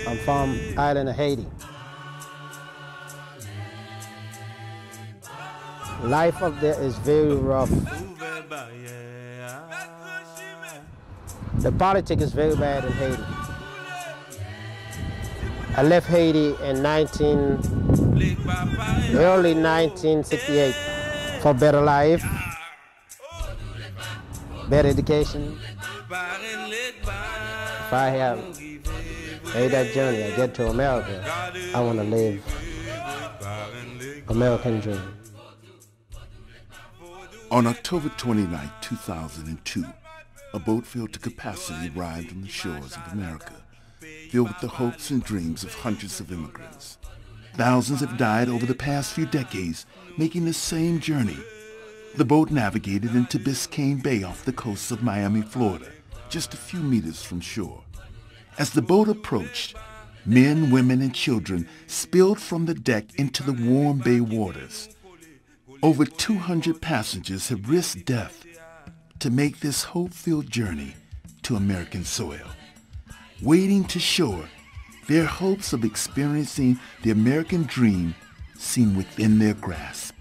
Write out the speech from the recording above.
I'm from island of Haiti. Life up there is very rough. The politics is very bad in Haiti. I left Haiti in early 1968 for better life, better education. If I have made that journey, I get to America, I want to live American dream. On October 29, 2002, a boat filled to capacity arrived on the shores of America, filled with the hopes and dreams of hundreds of immigrants. Thousands have died over the past few decades, making the same journey. The boat navigated into Biscayne Bay off the coast of Miami, Florida, just a few meters from shore. As the boat approached, men, women, and children spilled from the deck into the warm bay waters. Over 200 passengers have risked death to make this hope-filled journey to American soil. Wading to shore, their hopes of experiencing the American dream seem within their grasp.